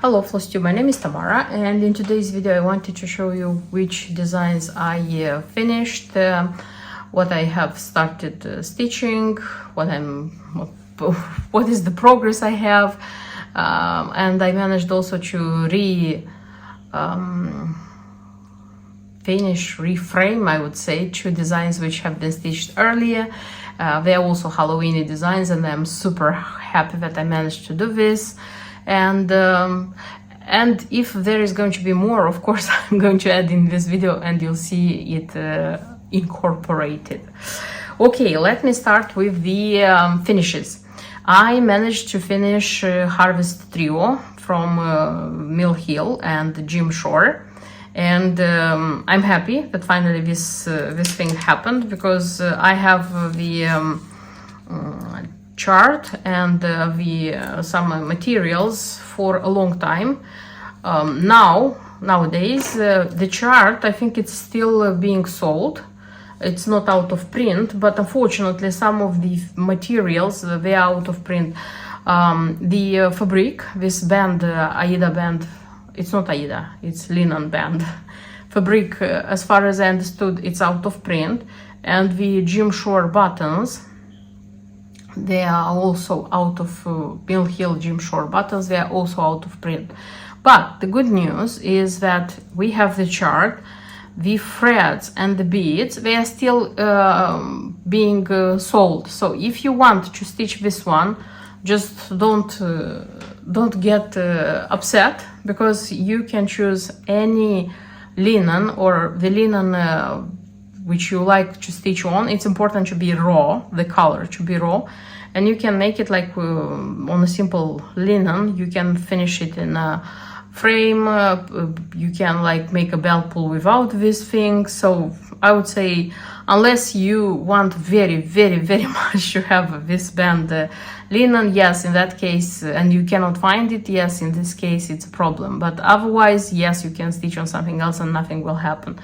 Hello FlossTube, my name is Tamara, and in today's video I wanted to show you which designs I finished, what I have started stitching, what is the progress I have, and I managed also to reframe, I would say, two designs which have been stitched earlier. They are also Halloweeny designs, and I'm super happy that I managed to do this. And if there is going to be more, of course, I'm going to add in this video and you'll see it incorporated. Okay, let me start with the finishes. I managed to finish Harvest Trio from Mill Hill and Jim Shore, and I'm happy that finally this thing happened, because I have the chart and some materials for a long time. Nowadays the chart, I think it's still being sold. It's not out of print, but unfortunately some of the materials, they are out of print. The fabric, this band, Aida band, it's not Aida, it's linen band fabric, as far as I understood, it's out of print. And the Jim Shore buttons, they are also out of Mill Hill Jim Shore buttons, they are also out of print. But the good news is that we have the chart, the threads and the beads, they are still being sold. So if you want to stitch this one, just don't get upset, because you can choose any linen, or the linen which you like to stitch on. It's important to be raw, the color to be raw, and you can make it like on a simple linen. You can finish it in a frame, you can like make a belt pull without this thing. So I would say, unless you want very much to have this band linen, yes, in that case, and you cannot find it, yes, in this case it's a problem. But otherwise, yes, you can stitch on something else and nothing will happen.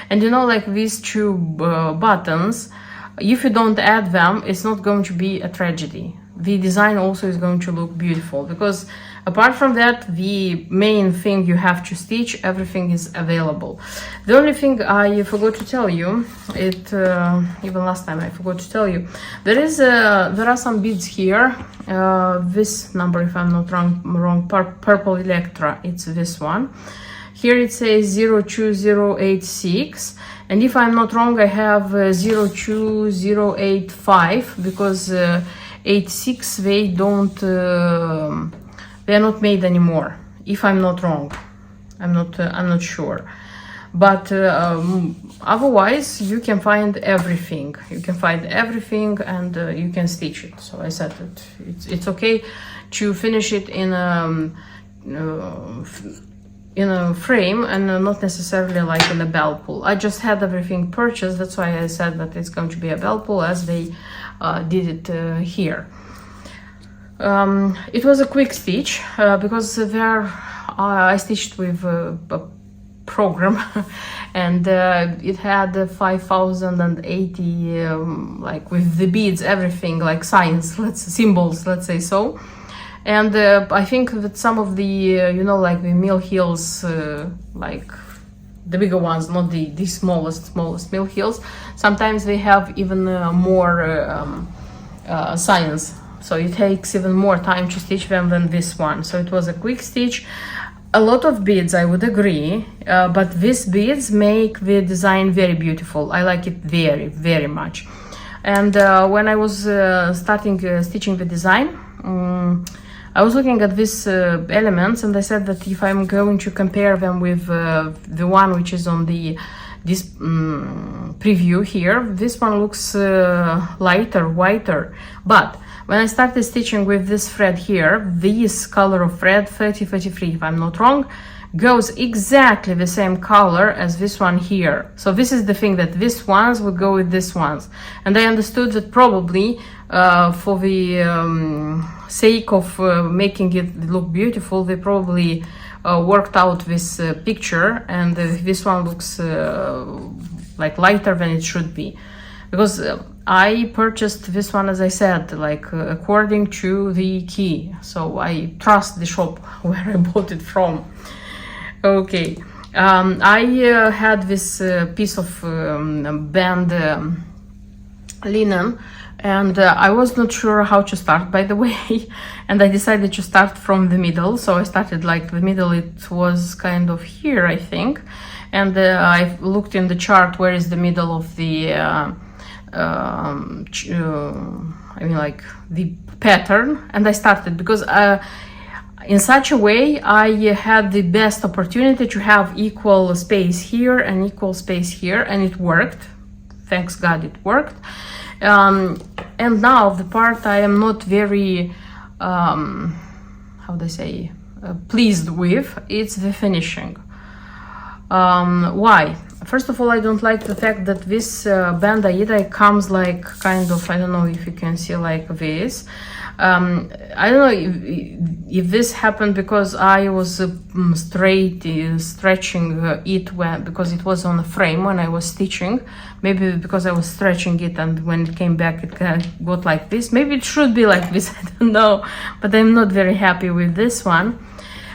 And you know, like these two buttons, if you don't add them, it's not going to be a tragedy. The design also is going to look beautiful, because apart from that, the main thing you have to stitch, everything is available. The only thing I forgot to tell you, even last time I forgot to tell you, there are some beads here. This number, if I'm not wrong, Purple Electra, it's this one. Here it says 02086, and if I'm not wrong, I have 02085, because 86 they are not made anymore, if I'm not wrong. I'm not sure, but otherwise you can find everything. And you can stitch it. So I said that it's okay to finish it in a frame, and not necessarily like in a belt pull. I just had everything purchased, that's why I said that it's going to be a belt pull, as they did it here. It was a quick stitch, because I stitched with a program and it had 5080 like with the beads, everything, like symbols, let's say so. And I think that some of the like the Mill Hills, like the bigger ones, not the smallest Mill Hills, sometimes they have even more science. So it takes even more time to stitch them than this one. So it was a quick stitch. A lot of beads, I would agree, but these beads make the design very beautiful. I like it very much. And when I was starting stitching the design, I was looking at these elements, and I said that if I'm going to compare them with the one which is on this preview here, this one looks lighter, whiter. But when I started stitching with this thread here, this color of thread, 3033 if I'm not wrong, goes exactly the same color as this one here. So this is the thing, that these ones would go with these ones. And I understood that probably for the sake of making it look beautiful, they probably worked out this picture, and this one looks like lighter than it should be. Because I purchased this one, as I said, like according to the key. So I trust the shop where I bought it from. Okay, I had this piece of band linen, and I was not sure how to start, by the way, and I decided to start from the middle. So I started like the middle, it was kind of here, I think, and I looked in the chart where is the middle of the I mean like the pattern, and I started because in such a way I had the best opportunity to have equal space here and equal space here, and it worked. Thanks God it worked. And now the part I am not very how do I say pleased with, it's the finishing. Why? First of all, I don't like the fact that this band aida comes like kind of, I don't know if you can see like this. I don't know if this happened because I was stretching it because it was on a frame when I was stitching. Maybe because I was stretching it, and when it came back it got like this. Maybe it should be like this, I don't know, but I'm not very happy with this one.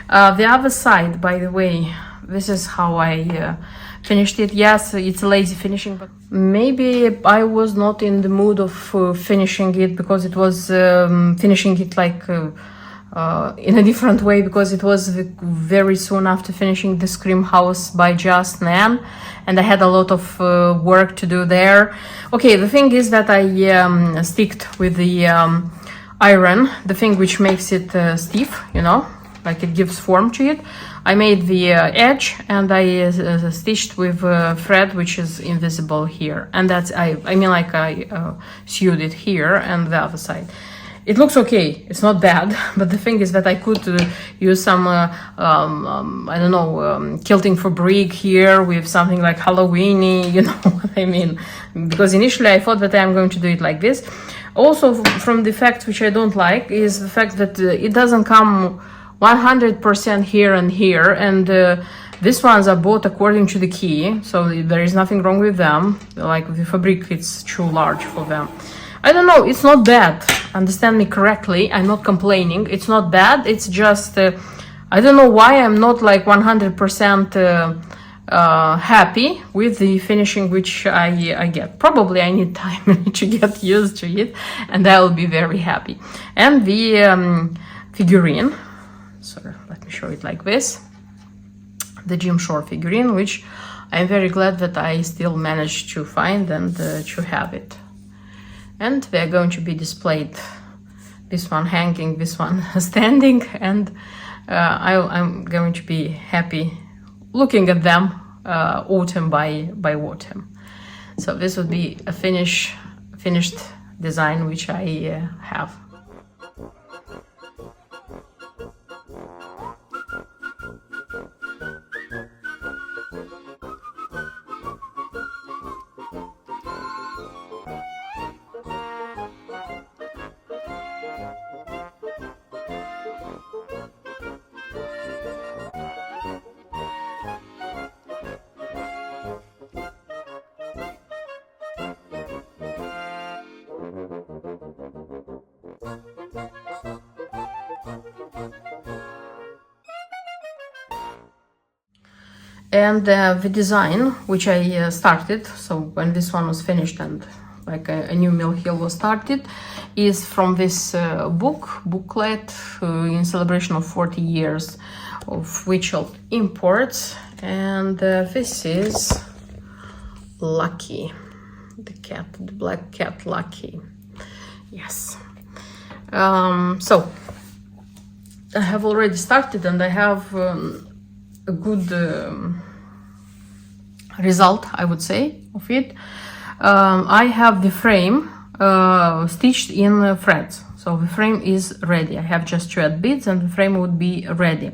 The other side, by the way, this is how I finished it. Yes, it's a lazy finishing, but maybe I was not in the mood of finishing it because it was finishing it like in a different way, because it was very soon after finishing the Scream House by Just Nan, and I had a lot of work to do there. Okay, the thing is that I sticked with the iron, the thing which makes it stiff, you know, like it gives form to it. I made the edge, and I stitched with thread which is invisible here, and that's I mean like I sewed it here and the other side. It looks okay, it's not bad, but the thing is that I could use some I don't know, quilting fabric here with something like Halloweeny, you know what I mean, because initially I thought that I'm going to do it like this. Also, from the fact which I don't like is the fact that it doesn't come 100% here and here, and these ones are bought according to the key, so there is nothing wrong with them. Like the fabric, it's too large for them. I don't know, it's not bad, understand me correctly, I'm not complaining, it's not bad, it's just I don't know why I'm not like 100% happy with the finishing which I get. Probably I need time to get used to it, and I'll be very happy. And the figurine, so let me show it like this, the Jim Shore figurine, which I'm very glad that I still managed to find and to have it. And they're going to be displayed, this one hanging, this one standing, and I'm going to be happy looking at them autumn by autumn. So this would be a finished design which I have. And the design which I started, so when this one was finished and like a new mill heel was started, is from this booklet in celebration of 40 years of Witchell Imports, and this is Lucky, the cat, the black cat Lucky. Yes. So I have already started, and I have a good result, I would say, of it. I have the frame stitched in threads, so the frame is ready. I have just to add beads and the frame would be ready.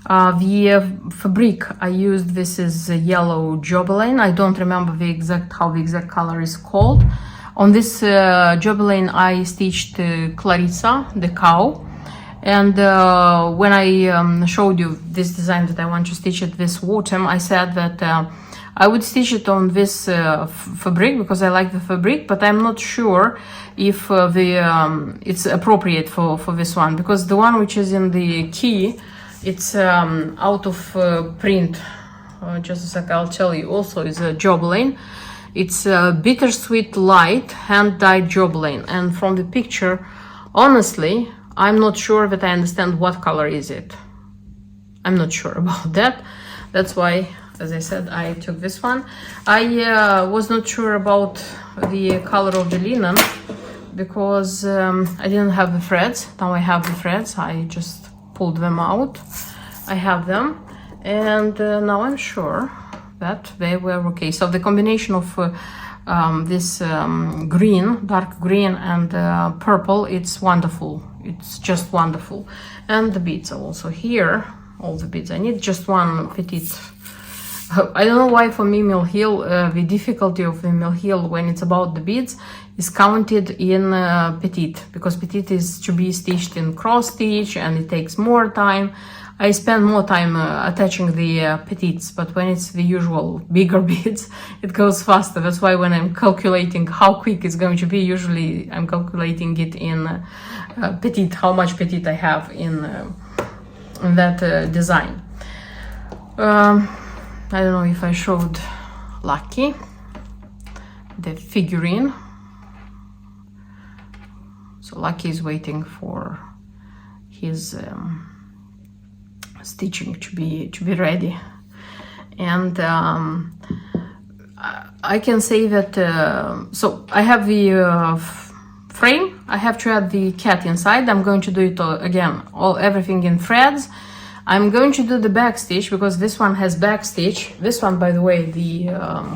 The fabric I used, this is yellow Jobeline. I don't remember how the exact color is called. On this Jobeline I stitched Clarissa, the cow. And when I showed you this design that I want to stitch it this autumn, I said that I would stitch it on this fabric because I like the fabric, but I'm not sure if it's appropriate for this one, because the one which is in the key, it's out of print. Just a sec, I'll tell you. Also, is a Jobeline. It's a bittersweet light hand-dyed Jobeline, and from the picture, honestly, I'm not sure that I understand what color is it. I'm not sure about that. That's why, as I said, I took this one. I was not sure about the color of the linen because I didn't have the threads. Now I have the threads. I just pulled them out. I have them, and now I'm sure that they were okay. So the combination of this green, dark green, and purple, it's wonderful. It's just wonderful. And the beads are also here. All the beads. I need just one petite. I don't know why for me mill heel, the difficulty of the mill heel when it's about the beads is counted in petite, because petite is to be stitched in cross stitch and it takes more time. I spend more time attaching the petites, but when it's the usual bigger beads, it goes faster. That's why when I'm calculating how quick it's going to be, usually I'm calculating it in petite, how much petite I have in that design. I don't know if I showed Lucky, the figurine. So Lucky is waiting for his stitching to be ready, and I can say that so I have the frame. I have to add the cat inside. I'm going to do it again, everything in threads. I'm going to do the back stitch because this one has back stitch. This one, by the way, the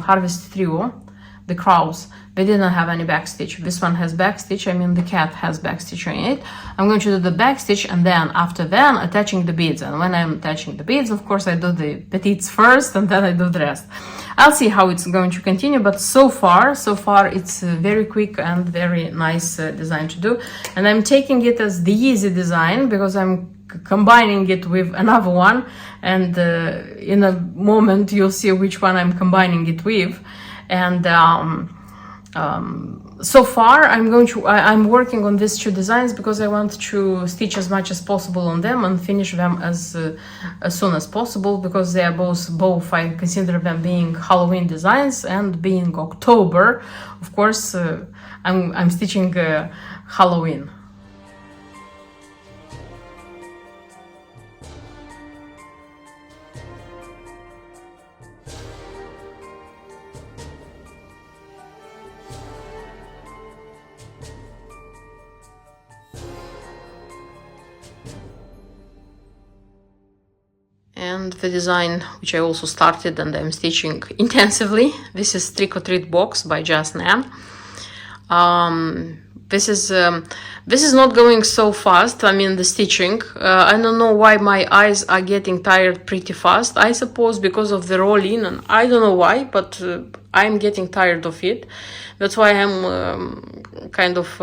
Harvest Trio, the crows, they didn't have any back stitch. This one has back stitch. I mean, the cat has back stitch in it. I'm going to do the back stitch, and then after that attaching the beads. And when I'm attaching the beads, of course, I do the petites first, and then I do the rest. I'll see how it's going to continue, but so far it's a very quick and very nice design to do. And I'm taking it as the easy design because I'm combining it with another one, and in a moment you'll see which one I'm combining it with. And so far I'm working on these two designs because I want to stitch as much as possible on them and finish them as soon as possible, because they are both I consider them being Halloween designs, and being October, of course, I'm stitching Halloween. And the design which I also started and I'm stitching intensively, this is Trick or Treat Box by Just Nan. This is not going so fast. I mean, the stitching, I don't know why my eyes are getting tired pretty fast. I suppose because of the raw linen. I don't know why, but I'm getting tired of it. That's why I'm kind of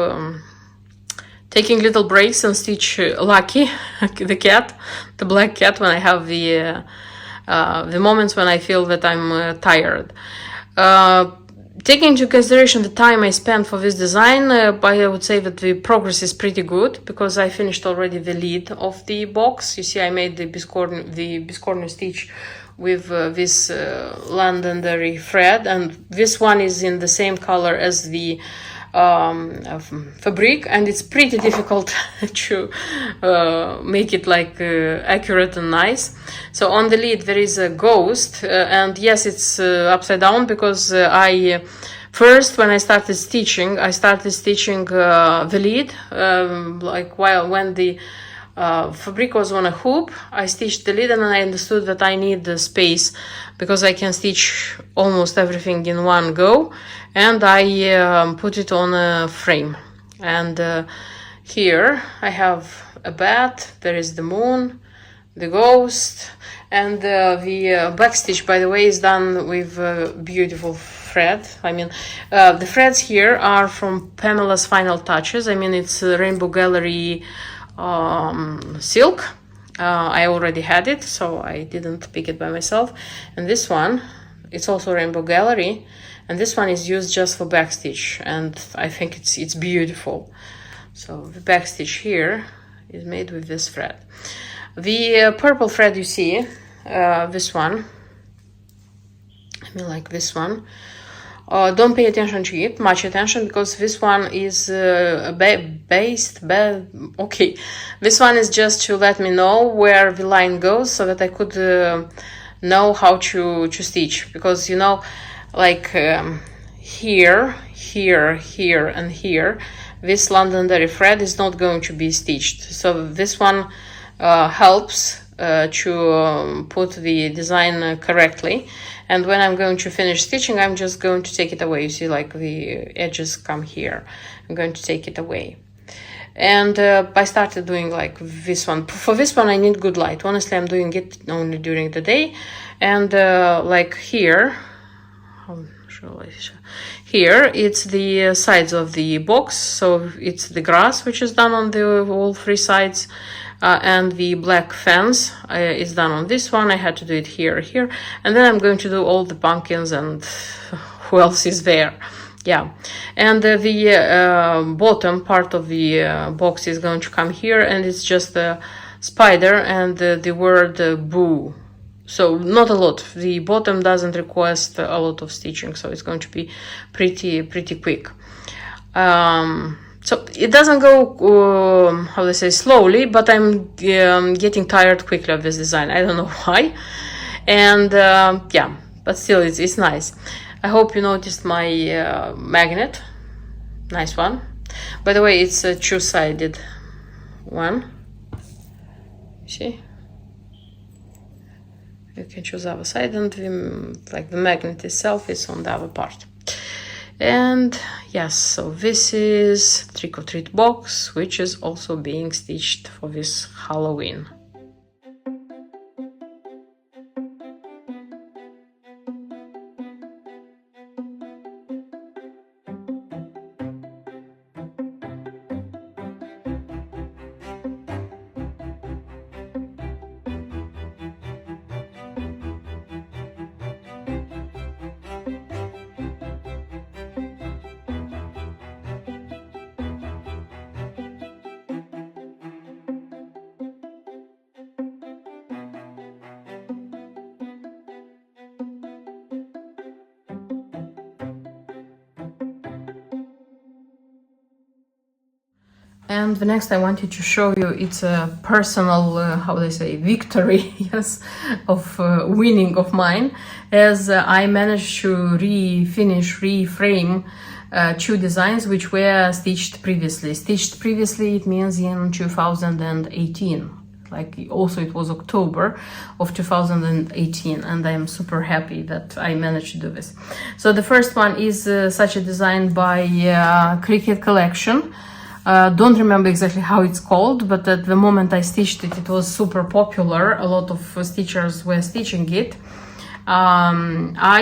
taking little breaks and stitch Lucky, the cat, the black cat, when I have the moments when I feel that I'm tired. Taking into consideration the time I spent for this design, I would say that the progress is pretty good, because I finished already the lid of the box. You see, I made the biscornu stitch with this londonderry thread, and this one is in the same color as the fabric, and it's pretty difficult to make it like accurate and nice. So on the lid there is a ghost, and yes, it's upside down because first when I started stitching the lid when the fabric was on a hoop. I stitched the lid, and I understood that I need the space because I can stitch almost everything in one go, and I put it on a frame. And here I have a bat, there is the moon, the ghost, and the back stitch, by the way, is done with beautiful thread. I mean, the threads here are from Pamela's Final Touches. I mean, it's Rainbow Gallery silk. I already had it, so I didn't pick it by myself. And this one, it's also Rainbow Gallery, and this one is used just for backstitch, and I think it's beautiful. So the backstitch here is made with this thread. The purple thread you see, this one, I mean like this one, don't pay attention to it, much attention, because this one is okay. This one is just to let me know where the line goes, so that I could know how to stitch, because you know, like here, and here, this Londonderry thread is not going to be stitched. So this one helps to put the design correctly. And when I'm going to finish stitching, I'm just going to take it away. You see, like the edges come here. I'm going to take it away. And I started doing like this one. For this one, I need good light. Honestly, I'm doing it only during the day. And like here, here, it's the sides of the box. So it's the grass, which is done on all three sides. And the black fence is done on this one. I had to do it here, and then I'm going to do all the pumpkins and who else is there. Yeah, and the bottom part of the box is going to come here, and it's just a spider and the word boo. So not a lot. The bottom doesn't request a lot of stitching, so it's going to be pretty quick. So it doesn't go, how do I say, slowly, but I'm getting tired quickly of this design. I don't know why. And yeah, but still it's nice. I hope you noticed my magnet. Nice one. By the way, it's a two-sided one. See? You can choose other side, and the magnet itself is on the other part. And yes, so this is Trick or Treat box, which is also being stitched for this Halloween. And the next I wanted to show you, it's a personal, how do I say, victory, yes, of winning of mine, as I managed to reframe two designs which were stitched previously. Stitched previously, it means in 2018. Like also it was October of 2018, and I am super happy that I managed to do this. So the first one is such a design by Cricket Collection. Don't remember exactly how it's called, but at the moment I stitched it, it was super popular. A lot of stitchers were stitching it. I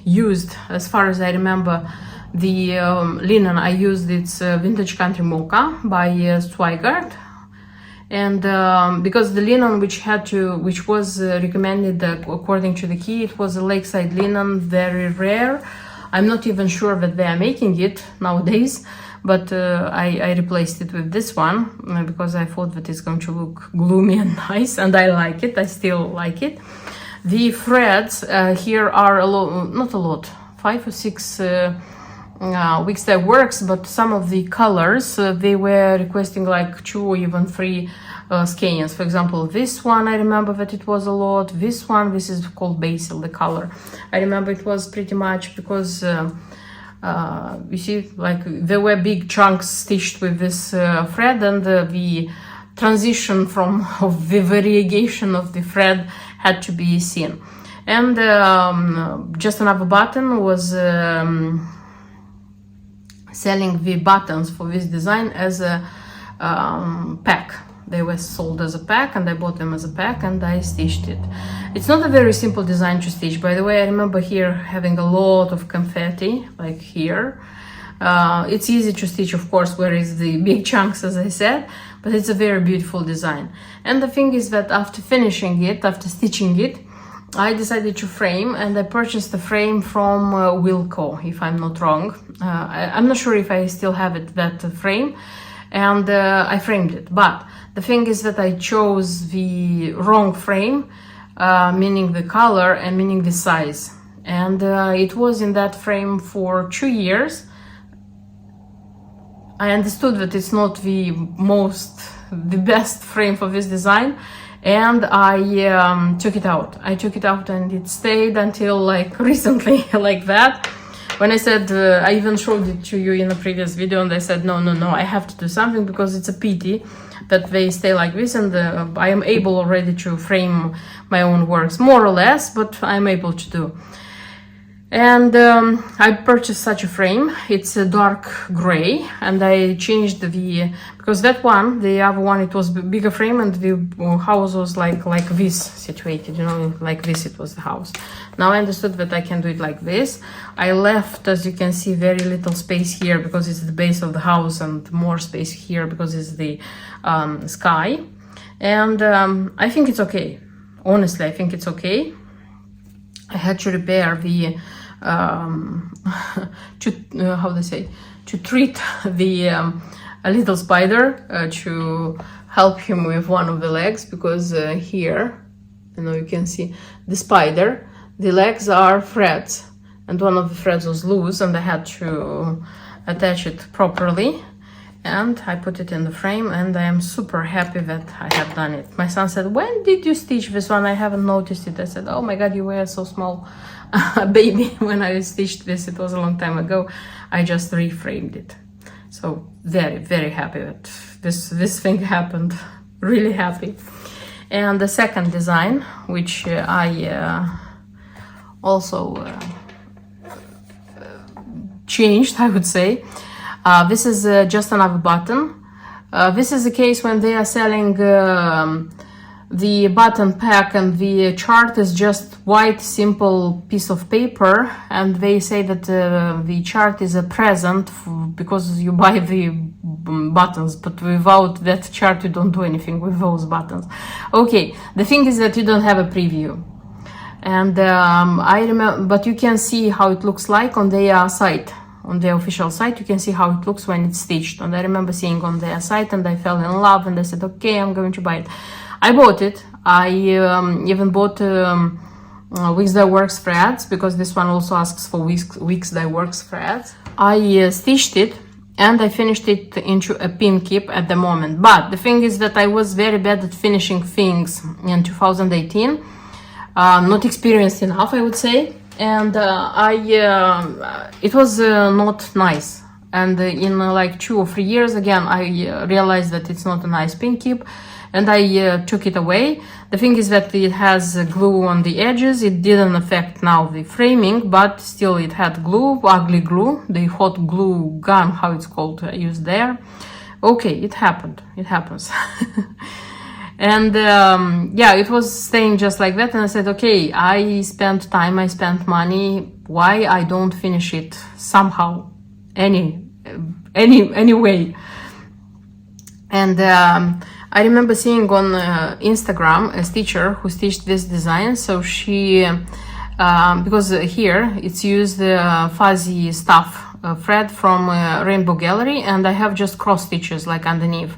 used, as far as I remember, the linen. I used its Vintage Country Mocha by Swigert. And because the linen which was recommended according to the key, it was a lakeside linen, very rare. I'm not even sure that they are making it nowadays, but I replaced it with this one because I thought that it's going to look gloomy and nice, and I like it. I still like it. The threads here are a lot, not a lot, 5 or 6 weeks that works, but some of the colors they were requesting like 2 or even 3 skeins. For example, this one, I remember that it was a lot. This one, this is called Basil, the color. I remember it was pretty much because you see, like there were big chunks stitched with this thread, and the transition from of the variegation of the thread had to be seen. And just another button was selling the buttons for this design as a pack. They were sold as a pack, and I bought them as a pack, and I stitched it. It's not a very simple design to stitch. By the way, I remember here having a lot of confetti, like here. It's easy to stitch, of course, where is the big chunks, as I said, but it's a very beautiful design. And the thing is that after finishing it, after stitching it, I decided to frame, and I purchased the frame from Wilco, if I'm not wrong. I'm not sure if I still have it, that frame, and I framed it. But the thing is that I chose the wrong frame, meaning the color and meaning the size. And it was in that frame for 2 years. I understood that it's not the best frame for this design, and I took it out. I took it out, and it stayed until like recently, like that. When I said, I even showed it to you in a previous video, and I said, no, I have to do something, because it's a pity that they stay like this, and I am able already to frame my own works, more or less, but I'm able to do. And I purchased such a frame. It's a dark gray, and I changed because that one, the other one, it was bigger frame, and the house was like this situated, you know, like this it was the house. Now I understood that I can do it like this. I left, as you can see, very little space here because it's the base of the house, and more space here because it's the sky. And I think it's okay. Honestly, I think it's okay. I had to repair the to treat the a little spider to help him with one of the legs, because here, you know, you can see the spider, the legs are threads, and one of the threads was loose, and I had to attach it properly, and I put it in the frame, and I am super happy that I have done it. My son said, when did you stitch this one? I haven't noticed it. I said, oh my god, you were so small baby when I stitched this. It was a long time ago. I just reframed it. So very, very happy that this thing happened. Really happy. And the second design, which I also changed, I would say. This is just another button. This is the case when they are selling the button pack, and the chart is just white simple piece of paper, and they say that the chart is a present because you buy the buttons, but without that chart you don't do anything with those buttons. Okay, the thing is that you don't have a preview, and I remember, but you can see how it looks like on their site. On the official site, you can see how it looks when it's stitched. And I remember seeing on their site, and I fell in love, and I said, okay, I'm going to buy it. I bought it. I even bought Wix Dye Works threads, because this one also asks for Wix Dye Works threads. I stitched it, and I finished it into a pin keep at the moment. But the thing is that I was very bad at finishing things in 2018. Not experienced enough, I would say. And it was not nice, and in like 2 or 3 years again I realized that it's not a nice pin keep, and I took it away. The thing is that it has glue on the edges. It didn't affect now the framing, but still it had glue, ugly glue, the hot glue gun, how it's called, used there. Okay, it happened, it happens. And yeah, it was staying just like that, and I said, okay, I spent time, I spent money, why I don't finish it somehow, any way. And I remember seeing on Instagram a stitcher who stitched this design. So she, because here it's used fuzzy stuff thread from Rainbow Gallery, and I have just cross stitches like underneath.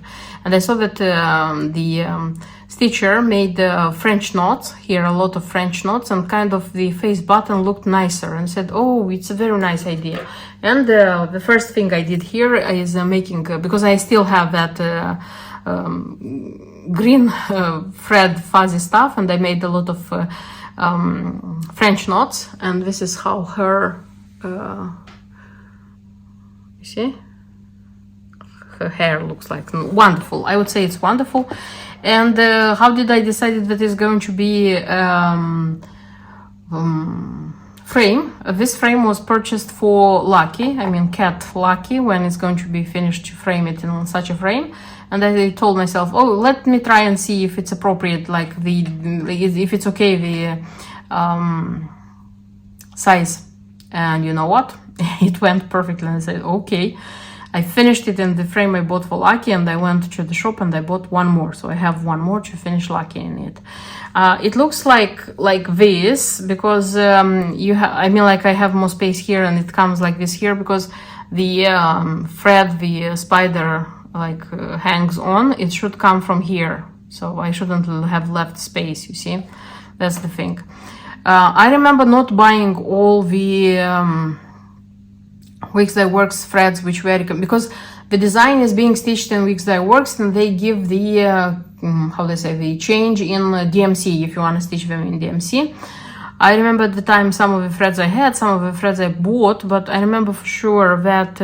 And I saw that the stitcher made French knots, here a lot of French knots, and kind of the face button looked nicer, and said, oh, it's a very nice idea. And the first thing I did here is making, because I still have that green thread fuzzy stuff, and I made a lot of French knots, and this is how her, you see? Her hair looks like. Wonderful. I would say it's wonderful. And how did I decide that it's going to be frame? This frame was purchased for Lucky, I mean cat Lucky, when it's going to be finished, to frame it in such a frame. And I told myself, oh, let me try and see if it's appropriate, like if it's okay, the size. And you know what? It went perfectly, and I said, okay. I finished it in the frame I bought for Lucky, and I went to the shop and I bought one more. So I have one more to finish Lucky in it. It looks like this because I mean, like I have more space here, and it comes like this here because the thread, the spider hangs on. It should come from here, so I shouldn't have left space. You see, that's the thing. I remember not buying all the Weeks That Works threads, which were because the design is being stitched in Weeks That Works, and they give the how they say, the change in DMC if you want to stitch them in DMC. I remember at the time some of the threads I had, some of the threads I bought, but I remember for sure that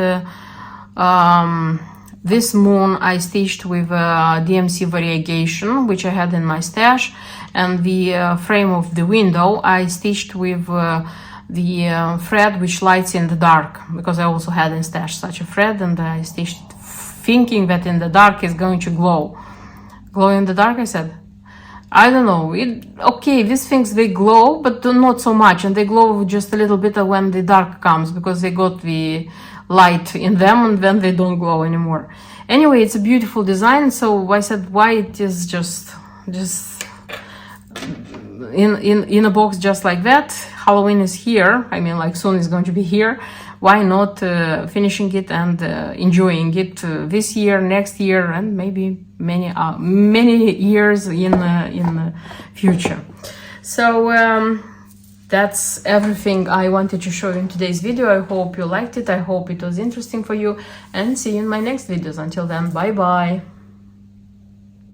this moon I stitched with DMC variegation, which I had in my stash, and the frame of the window I stitched with the thread which lights in the dark, because I also had in stash such a thread, and I stitched it thinking that in the dark it's going to glow. Glow in the dark, I said? I don't know. Okay, these things, they glow, but not so much, and they glow just a little bit when the dark comes, because they got the light in them, and then they don't glow anymore. Anyway, it's a beautiful design, so I said why it is just in a box just like that. Halloween is here. I mean, like soon it's going to be here. Why not finishing it and enjoying it this year, next year, and maybe many years in the future. So that's everything I wanted to show you in today's video. I hope you liked it. I hope it was interesting for you, and see you in my next videos. Until then, bye bye.